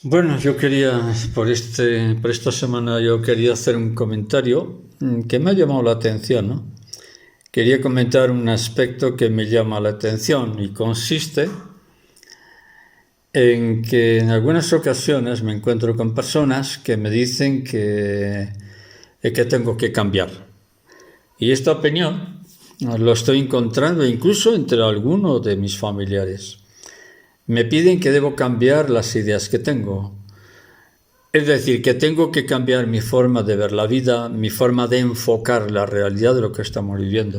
Bueno, por esta semana yo quería hacer un comentario que me ha llamado la atención, ¿no? Quería comentar un aspecto que me llama la atención y consiste en que en algunas ocasiones me encuentro con personas que me dicen que tengo que cambiar. Y esta opinión lo estoy encontrando incluso entre algunos de mis familiares. Me piden que debo cambiar las ideas que tengo. Es decir, que tengo que cambiar mi forma de ver la vida, mi forma de enfocar la realidad de lo que estamos viviendo.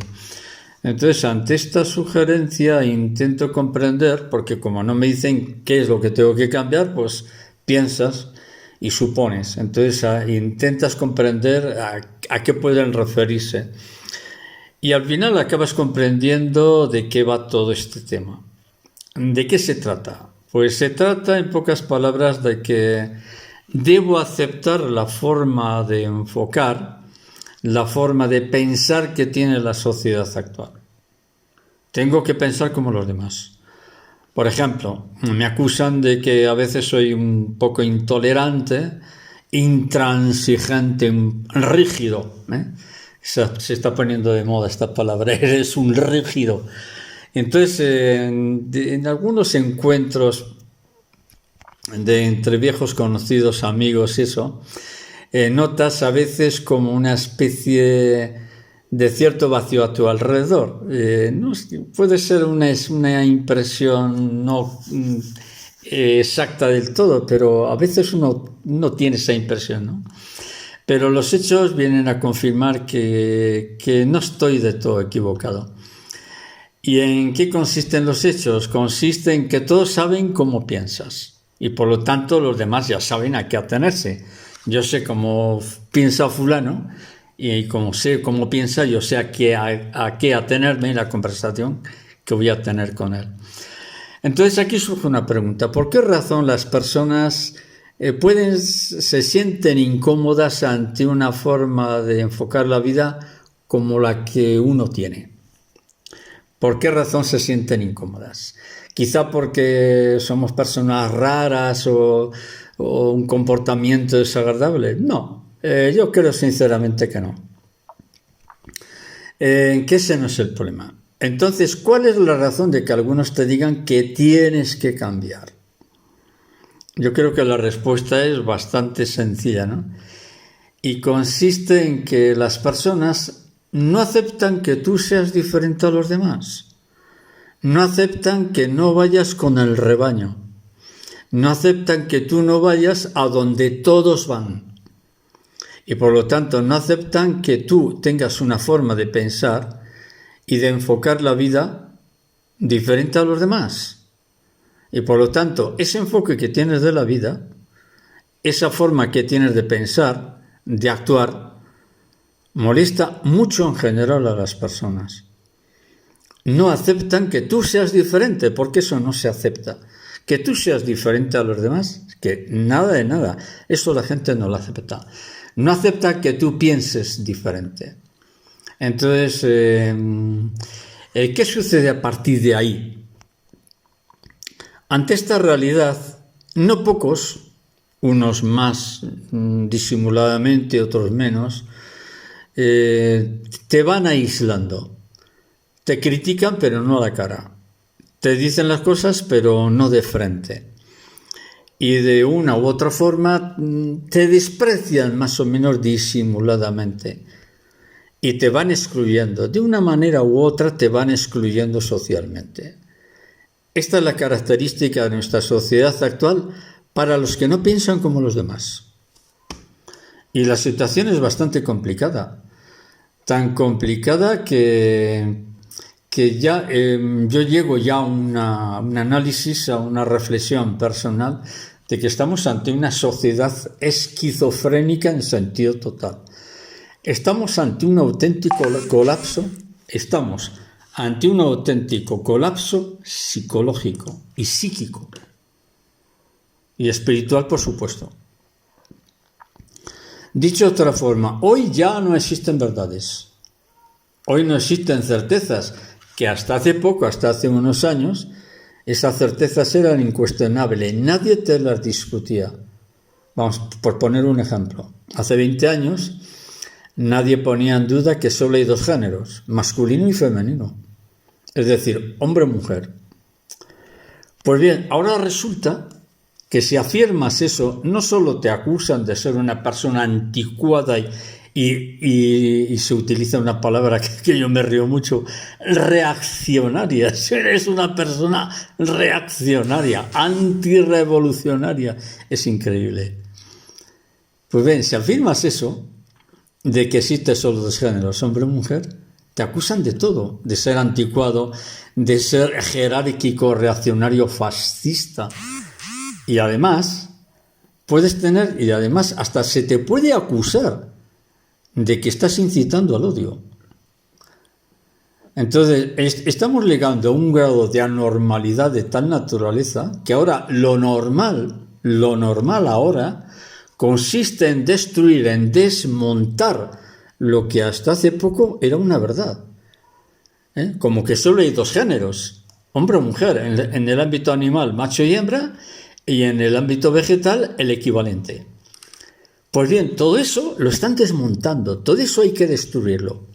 Entonces, ante esta sugerencia intento comprender, porque como no me dicen qué es lo que tengo que cambiar, pues piensas y supones. Entonces, intentas comprender a qué pueden referirse. Y al final acabas comprendiendo de qué va todo este tema. ¿De qué se trata? Pues se trata, en pocas palabras, de que debo aceptar la forma de enfocar, la forma de pensar que tiene la sociedad actual. Tengo que pensar como los demás. Por ejemplo, me acusan de que a veces soy un poco intolerante, intransigente, rígido. Se está poniendo de moda esta palabra, eres un rígido. Entonces, en algunos encuentros entre viejos conocidos, amigos, eso, notas a veces como una especie de cierto vacío a tu alrededor. No, puede ser una impresión no exacta del todo, pero a veces uno tiene esa impresión, ¿no? Pero los hechos vienen a confirmar que no estoy de todo equivocado. ¿Y en qué consisten los hechos? Consiste en que todos saben cómo piensas y por lo tanto los demás ya saben a qué atenerse. Yo sé cómo piensa fulano y como sé cómo piensa, yo sé a qué atenerme en la conversación que voy a tener con él. Entonces aquí surge una pregunta. ¿Por qué razón las personas se sienten incómodas ante una forma de enfocar la vida como la que uno tiene? ¿Por qué razón se sienten incómodas? Quizá porque somos personas raras o un comportamiento desagradable. No, yo creo sinceramente que no. Que ese no es el problema. Entonces, ¿cuál es la razón de que algunos te digan que tienes que cambiar? Yo creo que la respuesta es bastante sencilla, ¿no? Y consiste en que las personas no aceptan que tú seas diferente a los demás. No aceptan que no vayas con el rebaño. No aceptan que tú no vayas a donde todos van. Y por lo tanto no aceptan que tú tengas una forma de pensar y de enfocar la vida diferente a los demás. Y por lo tanto ese enfoque que tienes de la vida, esa forma que tienes de pensar, de actuar, molesta mucho en general a las personas. No aceptan que tú seas diferente, porque eso no se acepta. Que tú seas diferente a los demás, que nada de nada, eso la gente no lo acepta. No acepta que tú pienses diferente. Entonces, ¿qué sucede a partir de ahí? Ante esta realidad, no pocos, unos más disimuladamente, otros menos, te van aislando. Te critican pero no a la cara. Te dicen las cosas pero no de frente. Y de una u otra forma te desprecian más o menos disimuladamente. Y te van excluyendo. De una manera u otra te van excluyendo socialmente. Esta es la característica de nuestra sociedad actual para los que no piensan como los demás. Y la situación es bastante complicada. Tan complicada que ya yo llego ya a un análisis, a una reflexión personal de que estamos ante una sociedad esquizofrénica en sentido total. Estamos ante un auténtico colapso psicológico y psíquico y espiritual, por supuesto. Dicho de otra forma, hoy ya no existen verdades, hoy no existen certezas, que hasta hace poco, hasta hace unos años, Esas certezas eran incuestionables, nadie te las discutía. Vamos, por poner un ejemplo. Hace 20 años nadie ponía en duda que solo hay dos géneros, masculino y femenino. Es decir, hombre o mujer. Pues bien, ahora resulta que si afirmas eso, no solo te acusan de ser una persona anticuada y se utiliza una palabra que yo me río mucho, reaccionaria. Eres una persona reaccionaria, antirrevolucionaria. Es increíble. Pues bien, si afirmas eso, de que existen solo dos géneros, hombre o mujer, te acusan de todo, de ser anticuado, de ser jerárquico, reaccionario, fascista. Y además hasta se te puede acusar de que estás incitando al odio. Entonces, estamos llegando a un grado de anormalidad de tal naturaleza que ahora lo normal ahora consiste en destruir, en desmontar lo que hasta hace poco era una verdad. Como que solo hay dos géneros, hombre o mujer, en el ámbito animal, macho y hembra, y en el ámbito vegetal, el equivalente. Pues bien, todo eso lo están desmontando, todo eso hay que destruirlo.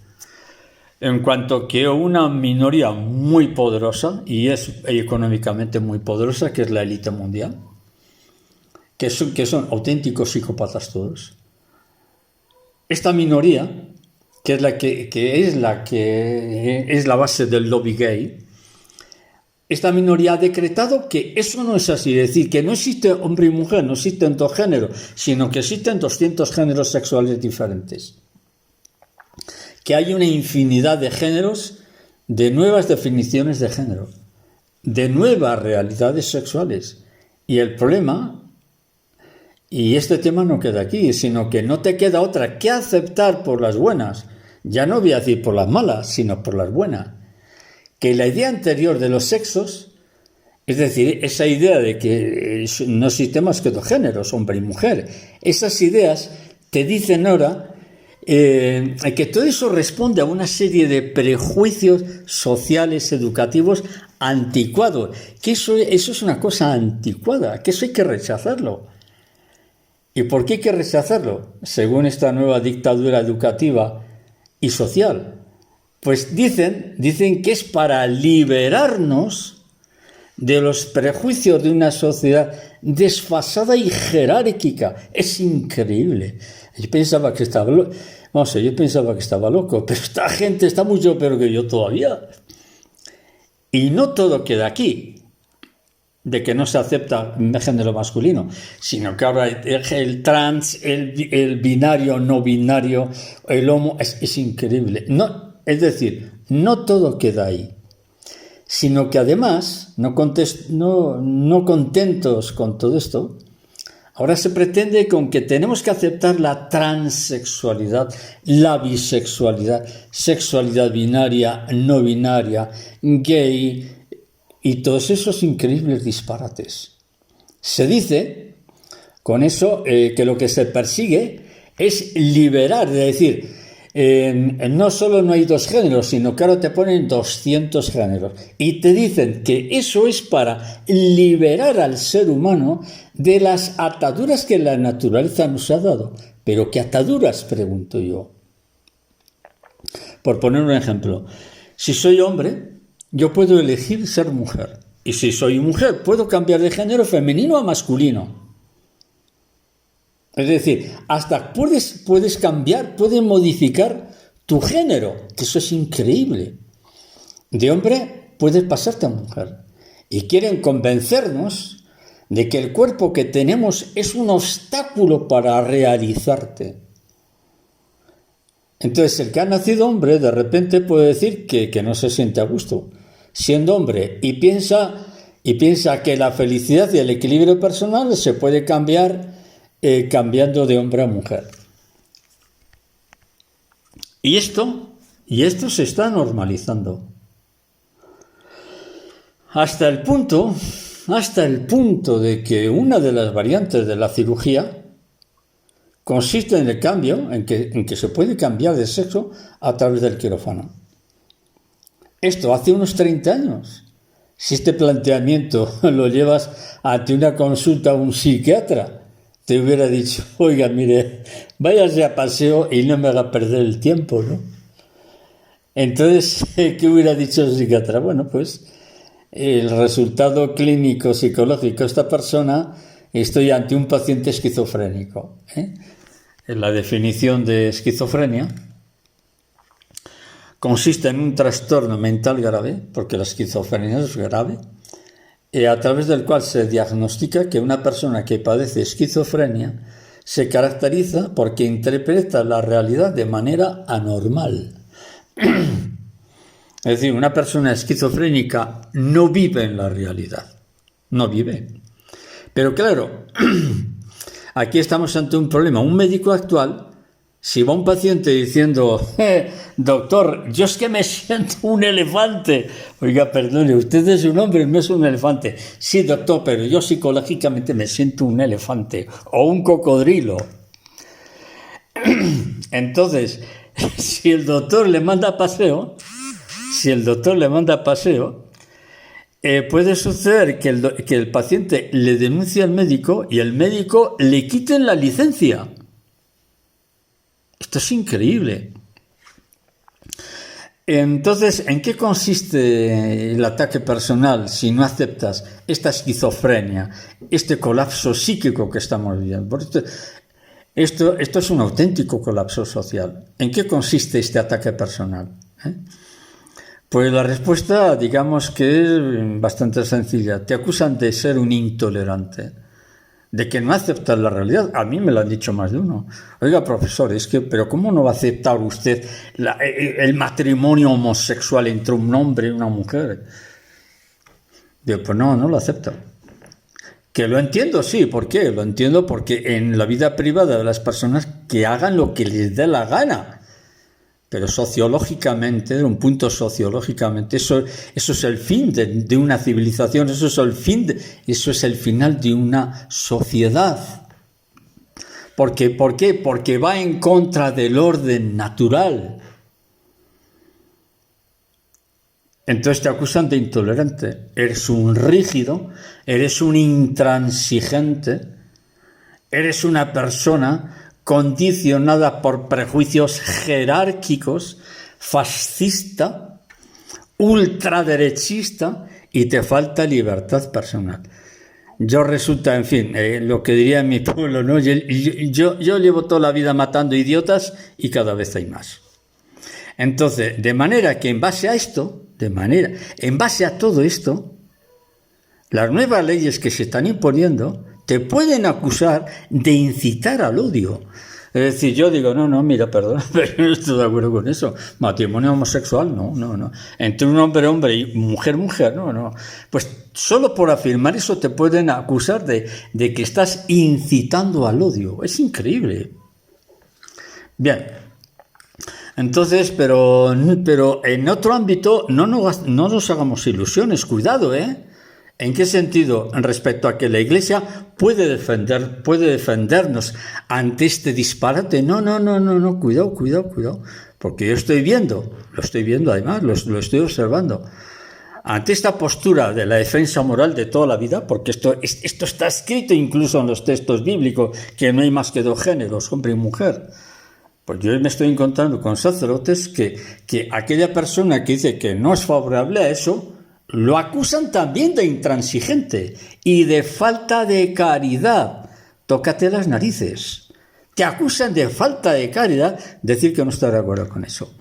En cuanto que una minoría muy poderosa, y es económicamente muy poderosa, que es la élite mundial, que son auténticos psicópatas todos. Esta minoría, que es la base del lobby gay, esta minoría ha decretado que eso no es así, es decir, que no existe hombre y mujer, no existen dos géneros, sino que existen 200 géneros sexuales diferentes. Que hay una infinidad de géneros, de nuevas definiciones de género, de nuevas realidades sexuales. Y el problema, y este tema no queda aquí, sino que no te queda otra que aceptar por las buenas, ya no voy a decir por las malas, sino por las buenas, que la idea anterior de los sexos, es decir, esa idea de que no existen más que dos géneros, hombre y mujer, esas ideas te dicen ahora que todo eso responde a una serie de prejuicios sociales, educativos, anticuados, que eso es una cosa anticuada, que eso hay que rechazarlo. ¿Y por qué hay que rechazarlo? Según esta nueva dictadura educativa y social, pues dicen que es para liberarnos de los prejuicios de una sociedad desfasada y jerárquica. Es increíble. Yo pensaba que estaba loco, pero esta gente está mucho peor que yo todavía. Y no todo queda aquí, de que no se acepta el género masculino, sino que ahora el trans, el binario, no binario, el homo, es increíble. No, es decir, no todo queda ahí, sino que además, no contentos con todo esto, ahora se pretende con que tenemos que aceptar la transexualidad, la bisexualidad, sexualidad binaria, no binaria, gay y todos esos increíbles disparates. Se dice con eso que lo que se persigue es liberar, es decir, no solo no hay dos géneros, sino que ahora te ponen 200 géneros y te dicen que eso es para liberar al ser humano de las ataduras que la naturaleza nos ha dado. ¿Pero qué ataduras?, pregunto yo. Por poner un ejemplo, si soy hombre, yo puedo elegir ser mujer, y si soy mujer, puedo cambiar de género femenino a masculino. Es decir, hasta puedes cambiar, puedes modificar tu género, que eso es increíble. De hombre puedes pasarte a mujer. Y quieren convencernos de que el cuerpo que tenemos es un obstáculo para realizarte. Entonces, el que ha nacido hombre, de repente puede decir que no se siente a gusto siendo hombre y piensa que la felicidad y el equilibrio personal se puede cambiar cambiando de hombre a mujer. Y esto se está normalizando. Hasta el punto de que una de las variantes de la cirugía consiste en el cambio, en que se puede cambiar de sexo a través del quirófano. Esto hace unos 30 años Si este planteamiento lo llevas ante una consulta a un psiquiatra, te hubiera dicho, oiga, mire, váyase a paseo y no me haga perder el tiempo, ¿no? Entonces, ¿qué hubiera dicho el psiquiatra? Bueno, pues el resultado clínico psicológico de esta persona, estoy ante un paciente esquizofrénico. En la definición de esquizofrenia consiste en un trastorno mental grave, porque la esquizofrenia es grave, a través del cual se diagnostica que una persona que padece esquizofrenia se caracteriza porque interpreta la realidad de manera anormal. Es decir, una persona esquizofrénica no vive en la realidad, no vive. Pero claro, aquí estamos ante un problema. Un médico actual, si va un paciente diciendo, doctor, yo es que me siento un elefante. Oiga, perdone, usted es un hombre, no es un elefante. Sí, doctor, pero yo psicológicamente me siento un elefante o un cocodrilo. Entonces, si el doctor le manda a paseo, puede suceder que el paciente le denuncie al médico y el médico le quiten la licencia. Esto es increíble. Entonces, ¿en qué consiste el ataque personal si no aceptas esta esquizofrenia, este colapso psíquico que estamos viviendo? Por esto es un auténtico colapso social. ¿En qué consiste este ataque personal? Pues la respuesta, digamos que es bastante sencilla. Te acusan de ser un intolerante, de que no aceptas la realidad. A mí me lo han dicho más de uno. Oiga, profesor, pero ¿cómo no va a aceptar usted el matrimonio homosexual entre un hombre y una mujer? Digo, pues no lo acepto. Que lo entiendo, sí. ¿Por qué? Lo entiendo porque en la vida privada de las personas que hagan lo que les dé la gana. Pero sociológicamente, de un punto sociológicamente, eso es el fin de una civilización, eso es el final de una sociedad. ¿Por qué? Porque va en contra del orden natural. Entonces te acusan de intolerante. Eres un rígido, eres un intransigente, eres una persona condicionada por prejuicios jerárquicos, fascista, ultraderechista, y te falta libertad personal. Yo resulta, en fin, lo que diría en mi pueblo, ¿no? Yo llevo toda la vida matando idiotas y cada vez hay más. Entonces, de manera que en base a todo esto, las nuevas leyes que se están imponiendo te pueden acusar de incitar al odio. Es decir, yo digo, no, mira, perdona, pero yo no estoy de acuerdo con eso. Matrimonio homosexual, no. Entre un hombre y mujer, no. Pues solo por afirmar eso te pueden acusar de que estás incitando al odio. Es increíble. Bien. Entonces, pero en otro ámbito no nos hagamos ilusiones, cuidado, ¿En qué sentido? Respecto a que la Iglesia puede defendernos ante este disparate. No, cuidado. Porque yo lo estoy viendo además, lo estoy observando. Ante esta postura de la defensa moral de toda la vida, porque esto está escrito incluso en los textos bíblicos, que no hay más que dos géneros, hombre y mujer. Pues yo me estoy encontrando con sacerdotes que aquella persona que dice que no es favorable a eso, lo acusan también de intransigente y de falta de caridad. Tócate las narices. Te acusan de falta de caridad, decir que no estás de acuerdo con eso.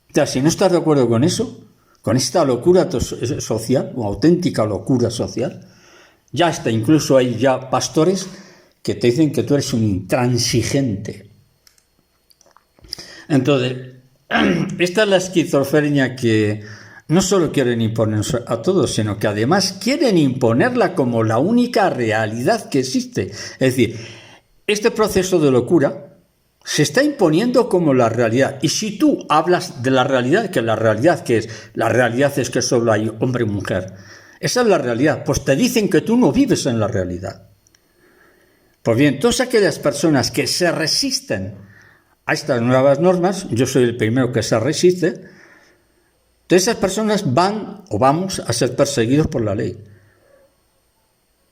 O sea, si no estás de acuerdo con eso, con esta locura social, o auténtica locura social, ya está, incluso hay ya pastores que te dicen que tú eres un intransigente. Entonces, esta es la esquizofrenia que no solo quieren imponer a todos, sino que además quieren imponerla como la única realidad que existe. Es decir, este proceso de locura se está imponiendo como la realidad. Y si tú hablas de la realidad, que la realidad ¿qué es? La realidad es que solo hay hombre y mujer. Esa es la realidad. Pues te dicen que tú no vives en la realidad. Pues bien, todas aquellas personas que se resisten a estas nuevas normas, yo soy el primero que se resiste, Entonces esas personas van o vamos a ser perseguidos por la ley.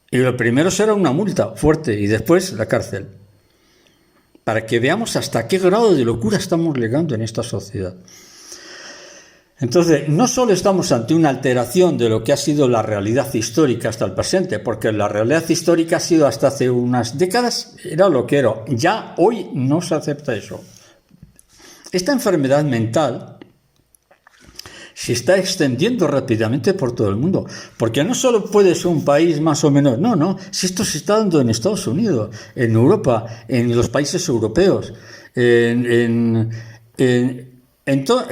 Y lo primero será una multa fuerte y después la cárcel. Para que veamos hasta qué grado de locura estamos llegando en esta sociedad. Entonces, no solo estamos ante una alteración de lo que ha sido la realidad histórica hasta el presente, porque la realidad histórica ha sido hasta hace unas décadas, era lo que era. Ya hoy no se acepta eso. Esta enfermedad mental se está extendiendo rápidamente por todo el mundo, porque no solo puede ser un país más o menos, no, si esto se está dando en Estados Unidos, en Europa, en los países europeos, en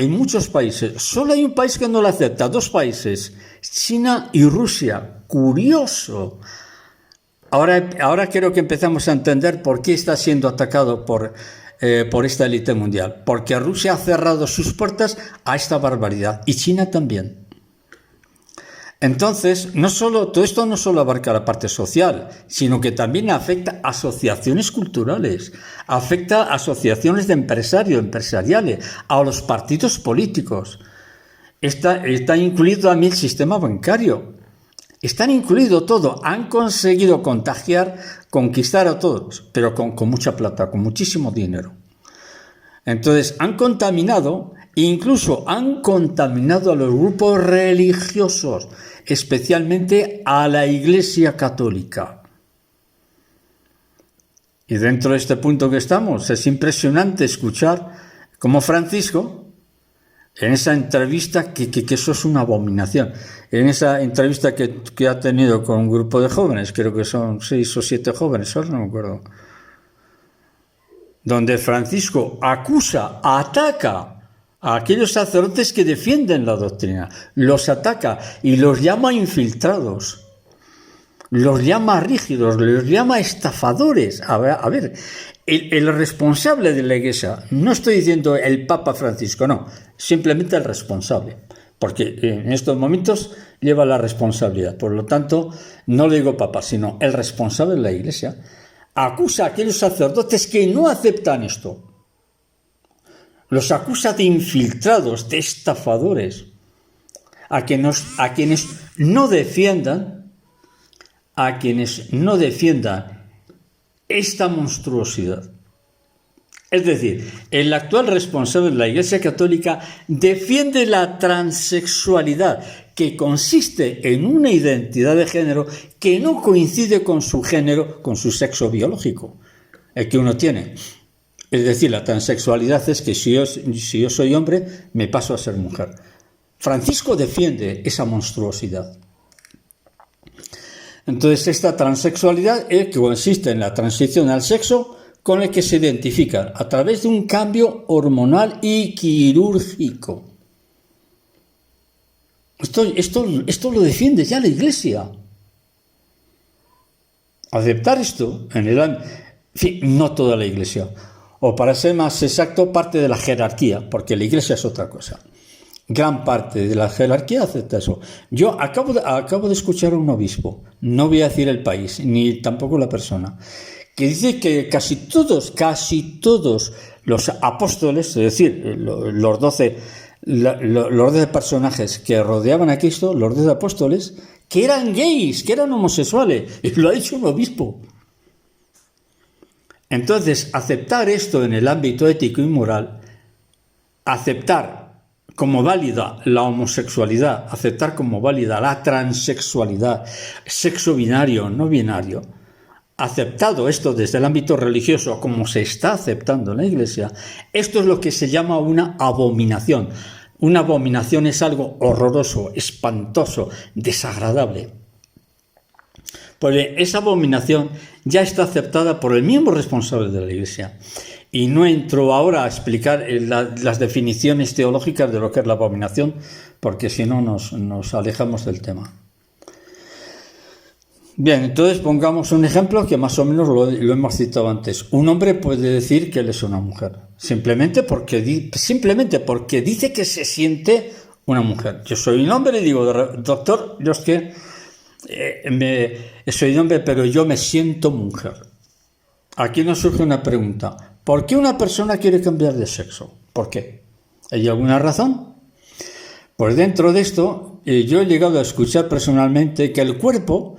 muchos países. Solo hay un país que no lo acepta, 2 países, China y Rusia. Curioso. Ahora creo que empezamos a entender por qué está siendo atacado por esta élite mundial. Porque Rusia ha cerrado sus puertas a esta barbaridad y China también. Entonces, todo esto no solo abarca la parte social, sino que también afecta a asociaciones culturales, afecta a asociaciones de empresariales, a los partidos políticos. Está incluido también el sistema bancario. Están incluido todo. Han conseguido conquistar a todos, pero con mucha plata, con muchísimo dinero. Entonces, han contaminado, incluso han contaminado a los grupos religiosos, especialmente a la Iglesia Católica. Y dentro de este punto que estamos, es impresionante escuchar cómo Francisco, en esa entrevista, que eso es una abominación, en esa entrevista que ha tenido con un grupo de jóvenes, creo que son 6 o 7 jóvenes, ahora no me acuerdo, donde Francisco ataca a aquellos sacerdotes que defienden la doctrina, los ataca y los llama infiltrados, los llama rígidos, los llama estafadores. A ver, el responsable de la Iglesia, no estoy diciendo el Papa Francisco, no, simplemente el responsable, porque en estos momentos lleva la responsabilidad, por lo tanto, no le digo Papa, sino el responsable de la Iglesia, acusa a aquellos sacerdotes que no aceptan esto. Los acusa de infiltrados, de estafadores, a quienes no defiendan esta monstruosidad. Es decir, el actual responsable de la Iglesia Católica defiende la transexualidad, que consiste en una identidad de género que no coincide con su género, con su sexo biológico, el que uno tiene. Es decir, la transexualidad es que si yo soy hombre, me paso a ser mujer. Francisco defiende esa monstruosidad. Entonces, esta transexualidad que consiste en la transición al sexo con el que se identifica a través de un cambio hormonal y quirúrgico. Esto lo defiende ya la Iglesia. Aceptar esto, no toda la Iglesia, o para ser más exacto, parte de la jerarquía, porque la Iglesia es otra cosa. Gran parte de la jerarquía acepta eso. Yo acabo de escuchar a un obispo, no voy a decir el país, ni tampoco la persona, que dice que casi todos los apóstoles, es decir, los 12 personajes que rodeaban a Cristo, los 12 apóstoles, que eran gays, que eran homosexuales, y lo ha dicho un obispo. Entonces, aceptar esto en el ámbito ético y moral, aceptar como válida la homosexualidad, aceptar como válida la transexualidad, sexo binario, no binario, aceptado esto desde el ámbito religioso como se está aceptando en la Iglesia, esto es lo que se llama una abominación. Una abominación es algo horroroso, espantoso, desagradable. Pues esa abominación ya está aceptada por el miembro responsable de la Iglesia. Y no entro ahora a explicar las definiciones teológicas de lo que es la abominación, porque si no nos alejamos del tema. Bien, entonces pongamos un ejemplo que más o menos lo hemos citado antes. Un hombre puede decir que él es una mujer, simplemente porque dice que se siente una mujer. Yo soy un hombre y digo, doctor, yo es que soy un hombre, pero yo me siento mujer. Aquí nos surge una pregunta. ¿Por qué una persona quiere cambiar de sexo? ¿Por qué? ¿Hay alguna razón? Pues dentro de esto, yo he llegado a escuchar personalmente que el cuerpo,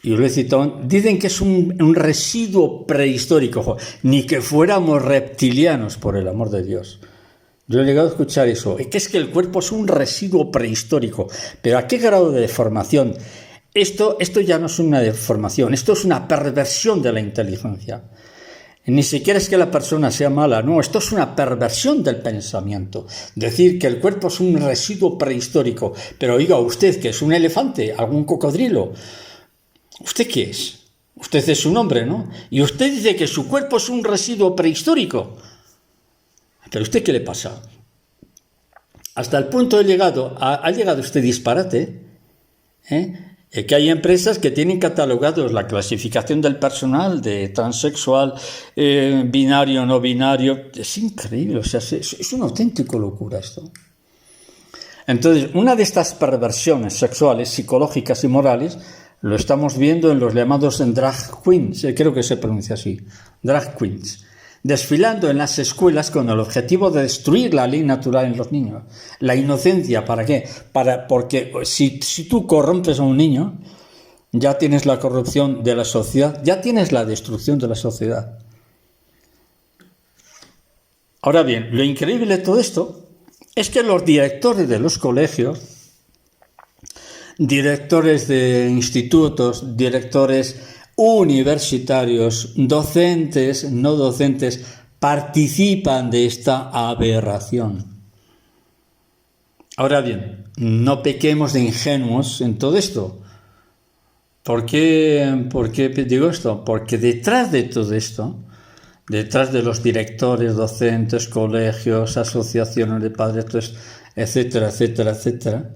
y lo he citado, dicen que es un residuo prehistórico, ni que fuéramos reptilianos, por el amor de Dios. Yo he llegado a escuchar eso, que es que el cuerpo es un residuo prehistórico. ¿Pero a qué grado de deformación? Esto ya no es una deformación, esto es una perversión de la inteligencia. Ni siquiera es que la persona sea mala, no, esto es una perversión del pensamiento. Decir que el cuerpo es un residuo prehistórico, pero oiga, usted que es un elefante, algún cocodrilo, ¿usted qué es? Usted es un hombre, ¿no? Y usted dice que su cuerpo es un residuo prehistórico. ¿Pero usted qué le pasa? Hasta el punto ha llegado este disparate, que hay empresas que tienen catalogados la clasificación del personal de transexual, binario, no binario. Es increíble, o sea, es una auténtica locura esto. Entonces, una de estas perversiones sexuales, psicológicas y morales lo estamos viendo en los llamados drag queens, creo que se pronuncia así, drag queens, desfilando en las escuelas con el objetivo de destruir la ley natural en los niños. La inocencia, ¿para qué? Porque si tú corrompes a un niño, ya tienes la corrupción de la sociedad, ya tienes la destrucción de la sociedad. Ahora bien, lo increíble de todo esto es que los directores de los colegios, directores de institutos, directores universitarios, docentes, no docentes, participan de esta aberración. Ahora bien, no pequemos de ingenuos en todo esto. ¿Por qué digo esto? Porque detrás de todo esto, detrás de los directores, docentes, colegios, asociaciones de padres, etcétera, etcétera, etcétera,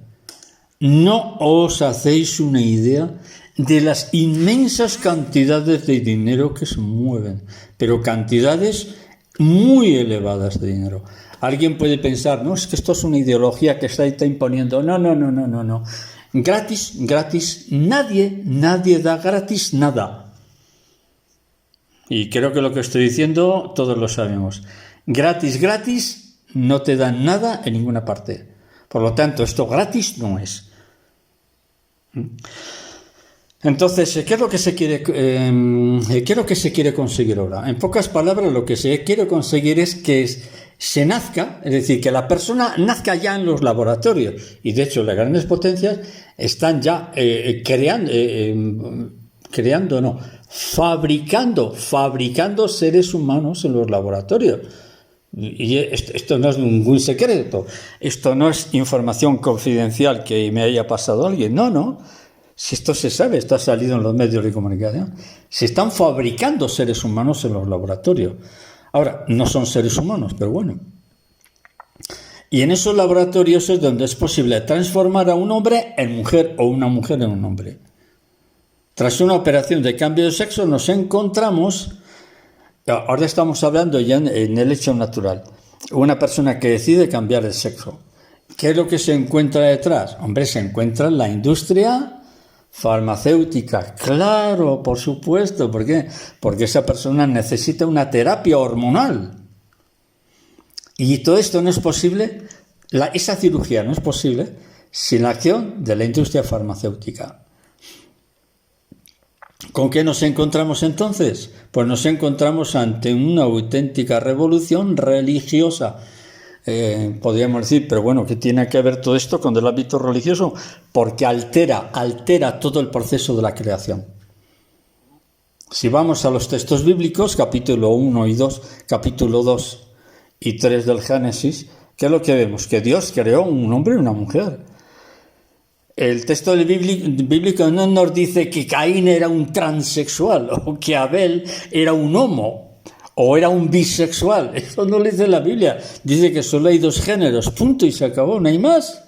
no os hacéis una idea de las inmensas cantidades de dinero que se mueven, pero cantidades muy elevadas de dinero. Alguien puede pensar, no, es que esto es una ideología que está imponiendo. No. Gratis, nadie da gratis nada. Y creo que lo que estoy diciendo todos lo sabemos. Gratis, no te dan nada en ninguna parte. Por lo tanto, esto gratis no es. Entonces, ¿qué es lo que se quiere conseguir ahora? En pocas palabras, lo que se quiere conseguir es que se nazca, es decir, que la persona nazca ya en los laboratorios. Y de hecho, las grandes potencias están ya fabricando seres humanos en los laboratorios. Y esto no es ningún secreto, esto no es información confidencial que me haya pasado a alguien, no. Si esto se sabe, esto ha salido en los medios de comunicación. Se están fabricando seres humanos en los laboratorios. Ahora, no son seres humanos, pero bueno. Y en esos laboratorios es donde es posible transformar a un hombre en mujer o una mujer en un hombre. Tras una operación de cambio de sexo nos encontramos, ahora estamos hablando ya en el hecho natural, una persona que decide cambiar de sexo. ¿Qué es lo que se encuentra detrás? Hombre, se encuentra la industria farmacéutica, claro, por supuesto. ¿Por qué? Porque esa persona necesita una terapia hormonal. Y todo esto no es posible, esa cirugía no es posible sin la acción de la industria farmacéutica. ¿Con qué nos encontramos entonces? Pues nos encontramos ante una auténtica revolución religiosa. Podríamos decir, pero bueno, ¿qué tiene que ver todo esto con el ámbito religioso? Porque altera todo el proceso de la creación. Si vamos a los textos bíblicos, capítulo 1 y 2, capítulo 2 y 3 del Génesis, ¿qué es lo que vemos? Que Dios creó un hombre y una mujer. El texto bíblico no nos dice que Caín era un transexual o que Abel era un homo o era un bisexual. Eso no lo dice la Biblia. Dice que solo hay dos géneros, punto, y se acabó, no hay más.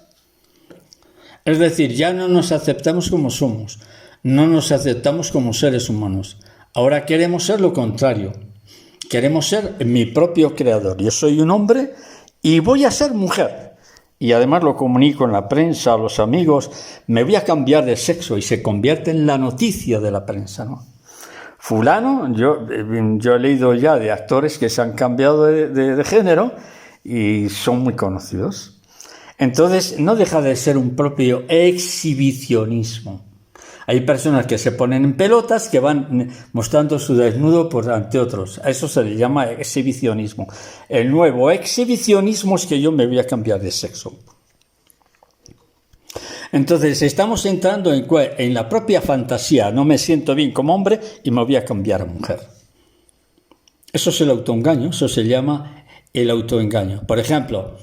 Es decir, ya no nos aceptamos como somos, no nos aceptamos como seres humanos. Ahora queremos ser lo contrario. Queremos ser mi propio creador. Yo soy un hombre y voy a ser mujer. Y además lo comunico en la prensa, a los amigos, me voy a cambiar de sexo y se convierte en la noticia de la prensa, ¿no? Fulano, yo he leído ya de actores que se han cambiado de género y son muy conocidos. Entonces, no deja de ser un propio exhibicionismo. Hay personas que se ponen en pelotas que van mostrando su desnudo ante otros. A eso se le llama exhibicionismo. El nuevo exhibicionismo es que yo me voy a cambiar de sexo. Entonces, estamos entrando en la propia fantasía. No me siento bien como hombre y me voy a cambiar a mujer. Eso es el autoengaño, eso se llama el autoengaño. Por ejemplo,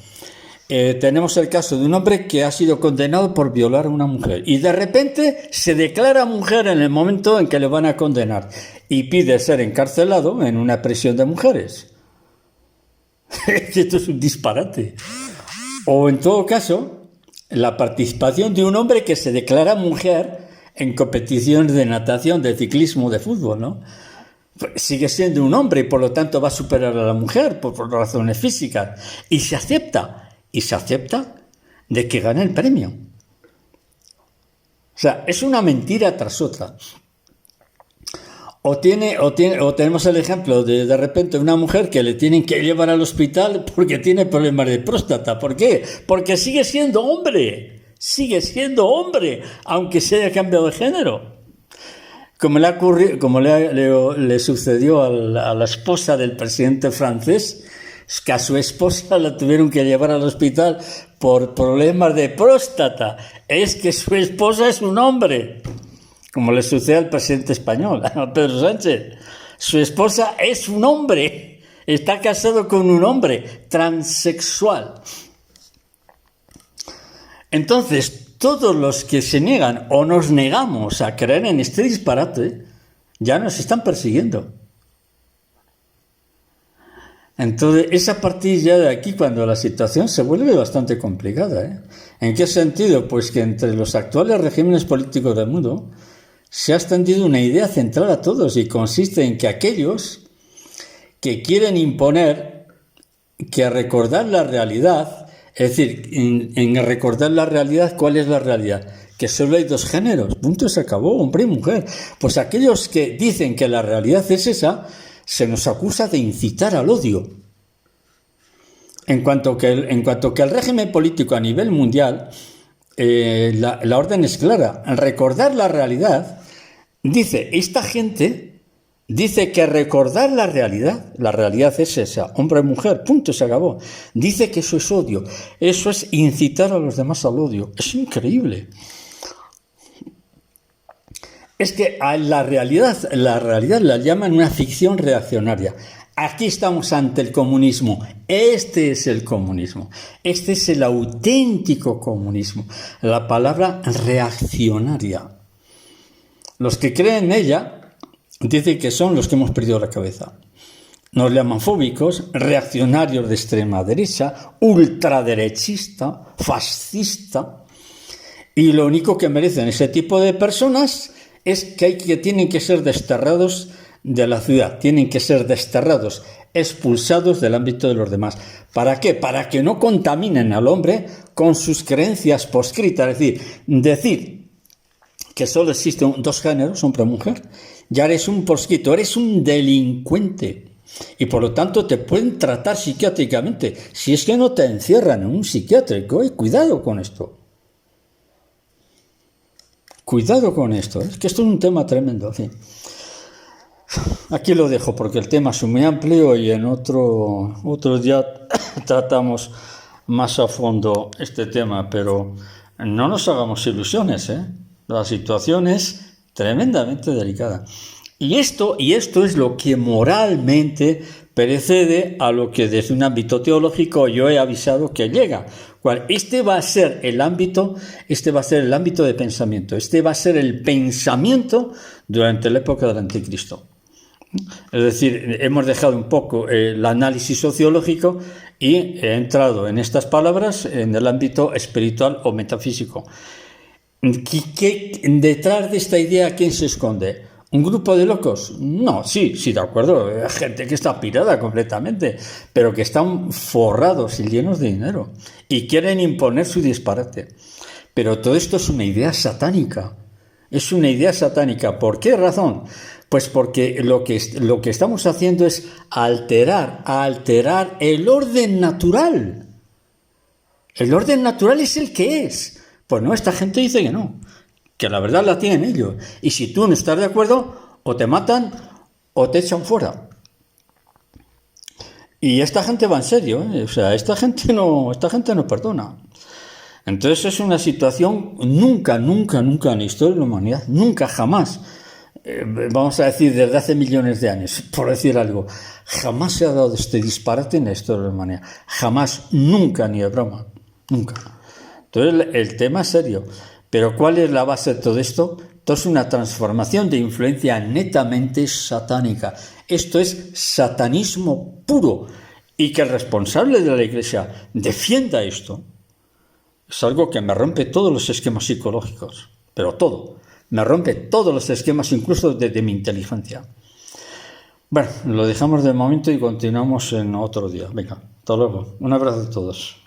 tenemos el caso de un hombre que ha sido condenado por violar a una mujer y de repente se declara mujer en el momento en que le van a condenar y pide ser encarcelado en una prisión de mujeres. Esto es un disparate. O en todo caso, la participación de un hombre que se declara mujer en competiciones de natación, de ciclismo, de fútbol, ¿no? Sigue siendo un hombre y por lo tanto va a superar a la mujer por razones físicas y se acepta de que gane el premio. O sea, es una mentira tras otra. O tenemos el ejemplo de repente una mujer que le tienen que llevar al hospital porque tiene problemas de próstata. ¿Por qué? Porque sigue siendo hombre, aunque se haya cambiado de género. Como le sucedió a la esposa del presidente francés, que a su esposa la tuvieron que llevar al hospital por problemas de próstata. Es que su esposa es un hombre, como le sucede al presidente español, a Pedro Sánchez. Su esposa es un hombre, está casado con un hombre transexual. Entonces, todos los que se niegan o nos negamos a creer en este disparate, ya nos están persiguiendo. Entonces, es a partir ya de aquí cuando la situación se vuelve bastante complicada. ¿En qué sentido? Pues que entre los actuales regímenes políticos del mundo se ha extendido una idea central a todos y consiste en que aquellos que quieren imponer que recordar la realidad, es decir, en recordar la realidad, ¿cuál es la realidad? Que solo hay dos géneros, punto, se acabó, hombre y mujer. Pues aquellos que dicen que la realidad es esa, se nos acusa de incitar al odio. En cuanto que el régimen político a nivel mundial, la orden es clara. Recordar la realidad, dice esta gente, dice que recordar la realidad es esa, hombre y mujer, punto, se acabó. Dice que eso es odio, eso es incitar a los demás al odio. Es increíble. Es que a la realidad la llaman una ficción reaccionaria. Aquí estamos ante el comunismo. Este es el comunismo. Este es el auténtico comunismo. La palabra reaccionaria. Los que creen en ella dicen que son los que hemos perdido la cabeza. Nos llaman fóbicos, reaccionarios de extrema derecha, ultraderechista, fascista. Y lo único que merecen ese tipo de personas es que tienen que ser desterrados de la ciudad, tienen que ser desterrados, expulsados del ámbito de los demás. ¿Para qué? Para que no contaminen al hombre con sus creencias proscritas, es decir que solo existen dos géneros, hombre y mujer, ya eres un proscrito, eres un delincuente y por lo tanto te pueden tratar psiquiátricamente si es que no te encierran en un psiquiátrico. Cuidado con esto. Cuidado con esto, es que esto es un tema tremendo. En fin. Aquí lo dejo porque el tema es muy amplio y en otro día tratamos más a fondo este tema, pero no nos hagamos ilusiones, La situación es tremendamente delicada. Y esto es lo que moralmente precede a lo que desde un ámbito teológico yo he avisado que llega. Este va a ser el ámbito de pensamiento. Este va a ser el pensamiento durante la época del Anticristo. Es decir, hemos dejado un poco el análisis sociológico y he entrado en estas palabras en el ámbito espiritual o metafísico. ¿Detrás de esta idea quién se esconde? ¿Un grupo de locos? No, sí, de acuerdo. Hay gente que está pirada completamente, pero que están forrados y llenos de dinero y quieren imponer su disparate. Pero todo esto es una idea satánica. Es una idea satánica. ¿Por qué razón? Pues porque lo que estamos haciendo es alterar el orden natural. El orden natural es el que es. Pues no, esta gente dice que no, que la verdad la tienen ellos. Y si tú no estás de acuerdo, o te matan o te echan fuera. Y esta gente va en serio, ¿eh? O sea, esta gente no perdona. Entonces es una situación nunca en la historia de la humanidad, nunca, jamás, vamos a decir desde hace millones de años, por decir algo, jamás se ha dado este disparate en la historia de la humanidad. Jamás, nunca, ni de broma, nunca. Entonces el tema es serio. Pero ¿cuál es la base de todo esto? Esto es una transformación de influencia netamente satánica. Esto es satanismo puro. Y que el responsable de la Iglesia defienda esto es algo que me rompe todos los esquemas psicológicos. Pero todo. Me rompe todos los esquemas, incluso desde mi inteligencia. Bueno, lo dejamos de momento y continuamos en otro día. Venga, hasta luego. Un abrazo a todos.